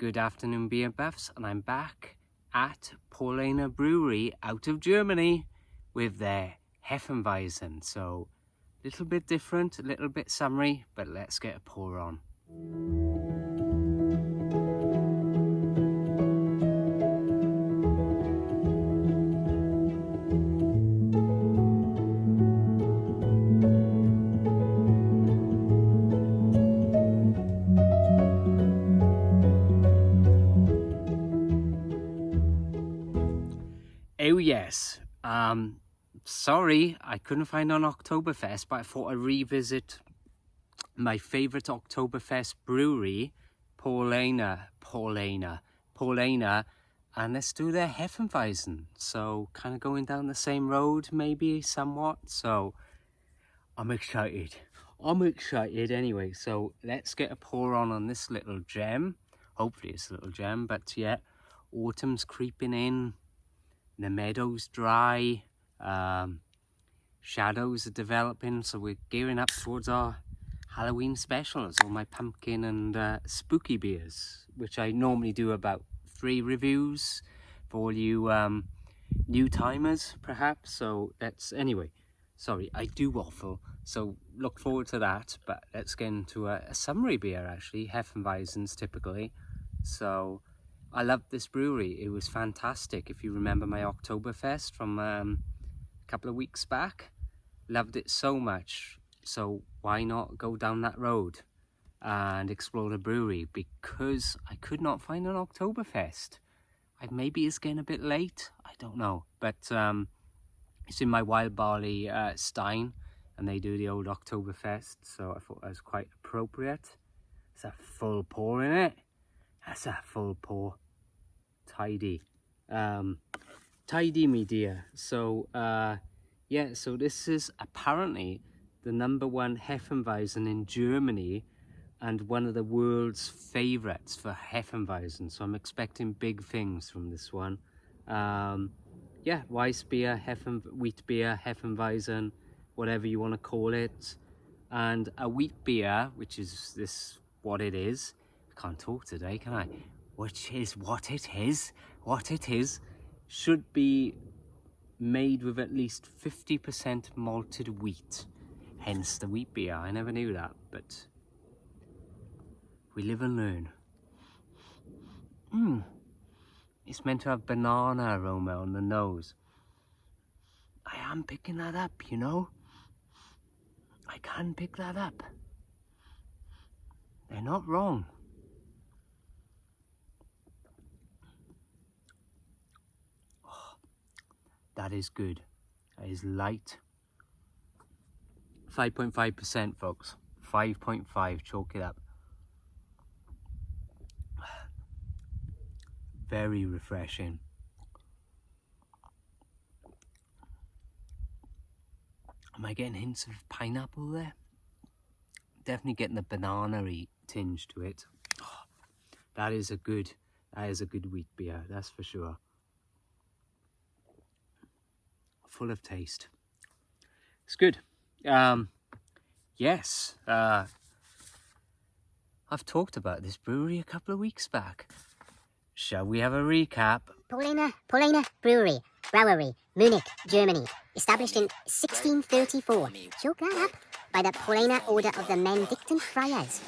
Good afternoon, beer buffs, and I'm back at Paulaner Brewery out of Germany with their Hefeweizen. So, a little bit different, a little bit summery, but let's get a pour on. Oh yes, sorry I couldn't find on Oktoberfest, but I thought I'd revisit my favourite Oktoberfest brewery, Paulaner, and let's do their Hefeweizen. So kind of going down the same road maybe somewhat, so I'm excited anyway. So let's get a pour on this little gem. Hopefully it's a little gem, but yeah, autumn's creeping in. The meadow's dry, shadows are developing, so we're gearing up towards our Halloween specials, all my pumpkin and spooky beers, which I normally do about 3 reviews for all you new timers perhaps. So anyway, sorry, I do waffle, so look forward to that. But let's get into a summery beer actually, Hefeweizens typically. So I loved this brewery. It was fantastic. If you remember my Oktoberfest from a couple of weeks back, loved it so much. So why not go down that road and explore the brewery? Because I could not find an Oktoberfest. Maybe it's getting a bit late, I don't know. But it's in my Wild Barley Stein, and they do the old Oktoberfest, so I thought that was quite appropriate. It's a full pour in it. That's a full pour. Tidy. Tidy, me dear. So, yeah, so this is apparently the #1 Hefeweizen in Germany and one of the world's favourites for Hefeweizen. So I'm expecting big things from this one. Yeah, Weiss beer, wheat beer, Hefeweizen, whatever you want to call it. And a wheat beer, which is what it is. I can't talk today, can I? Which is what it is, should be made with at least 50% malted wheat. Hence the wheat beer. I never knew that, but we live and learn. It's meant to have banana aroma on the nose. I am picking that up, you know. I can pick that up. They're not wrong. Oh, that is good. That is light. 5.5%, folks. 5.5. Chalk it up. Very refreshing. Am I getting hints of pineapple there? Definitely getting the banana-y tinge to it. Oh, that is a good wheat beer, that's for sure. Full of taste. It's good. Yes. I've talked about this brewery a couple of weeks back. Shall we have a recap? Paulaner Brewery, Munich, Germany. Established in 1634. Chalk that up. By the Paulaner Order of the Mendicant Friars.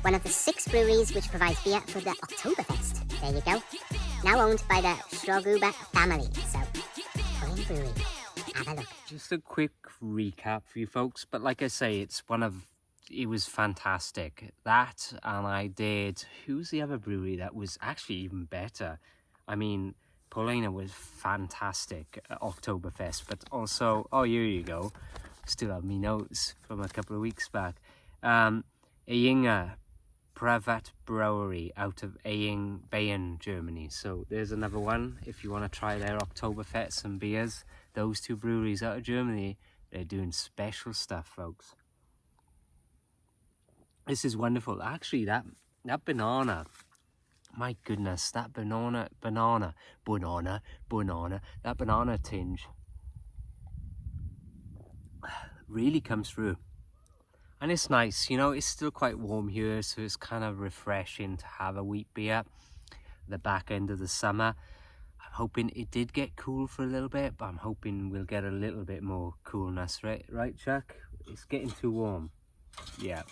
One of the 6 breweries which provides beer for the Oktoberfest. There you go. Now owned by the Strohgruber family. So, Paulaner Brewery. Have a look. Just a quick recap for you folks. But like I say, it was fantastic. That, and I did, who's the other brewery that was actually even better? I mean, Paulaner was fantastic at Oktoberfest, but also, oh, here you go. Still have me notes from a couple of weeks back. Eyinger Privat Brewery out of Eying, Bayern, Germany. So there's another one if you want to try their Oktoberfest and beers. Those 2 breweries out of Germany, they're doing special stuff, folks. This is wonderful. Actually, that banana, my goodness, that banana, that banana tinge really comes through. And it's nice, you know, it's still quite warm here, so it's kind of refreshing to have a wheat beer at the back end of the summer. I'm hoping it did get cool for a little bit, but I'm hoping we'll get a little bit more coolness, right, Chuck? It's getting too warm. Yeah,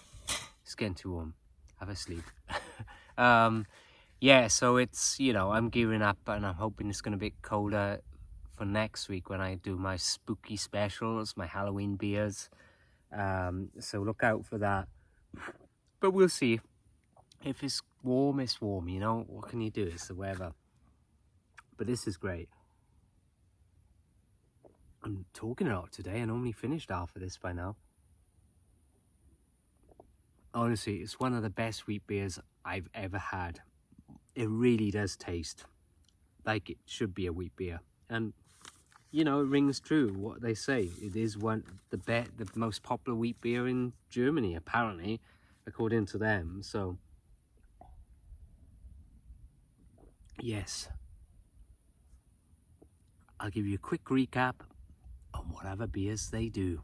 it's getting too warm. Have a sleep. Yeah, so it's, you know, I'm gearing up and I'm hoping it's going to be colder for next week when I do my spooky specials, my Halloween beers. So look out for that. But we'll see. If it's warm, it's warm, you know? What can you do? It's the weather. But this is great. I'm talking a lot today. I normally finished half of this by now. Honestly, it's one of the best wheat beers I've ever had. It really does taste like it should be a wheat beer. And, you know, it rings true what they say. It is the most popular wheat beer in Germany, apparently, according to them. So, yes. I'll give you a quick recap on what other beers they do.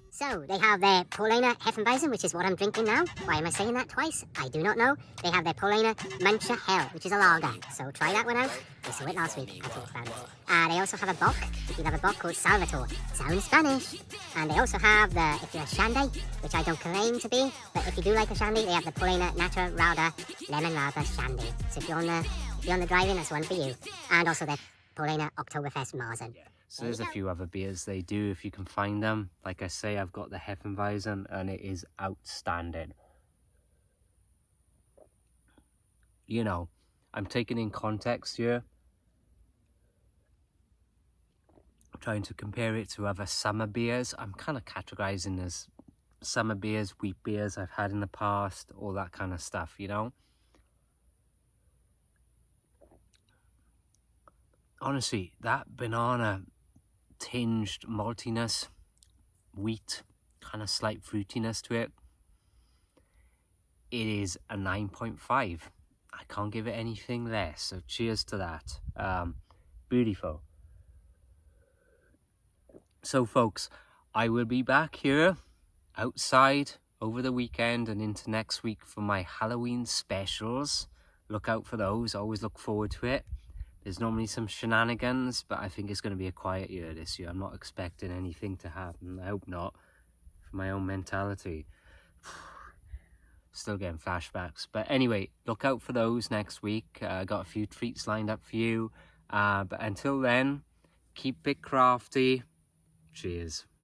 So, they have their Paulaner Hefeweizen, which is what I'm drinking now. Why am I saying that twice? I do not know. They have their Paulaner Mancha Hell, which is a lager. So, try that one out. We saw it last week. I talked about it. They also have a bock. If you have a bock called Salvatore. Sounds Spanish. And they also have the, if you're a shandy, which I don't claim to be, but if you do like a shandy, they have the Paulaner Natra Rauder Lemon Lager Shandy. So, if you're on the driving, that's one for you. And also their Paulaner Oktoberfest Marzen. Yeah. So there's a few other beers they do if you can find them. Like I say, I've got the Hefeweizen and it is outstanding. You know, I'm taking in context here. I'm trying to compare it to other summer beers. I'm kind of categorizing as summer beers, wheat beers I've had in the past, all that kind of stuff, you know. Honestly, that banana tinged maltiness, wheat, kind of slight fruitiness to it. It is a 9.5. I can't give it anything less, so cheers to that. Beautiful. So folks, I will be back here outside over the weekend and into next week for my Halloween specials. Look out for those, always look forward to it. There's normally some shenanigans, but I think it's going to be a quiet year this year. I'm not expecting anything to happen. I hope not, for my own mentality. Still getting flashbacks. But anyway, look out for those next week. I got a few treats lined up for you. But until then, keep it crafty. Cheers.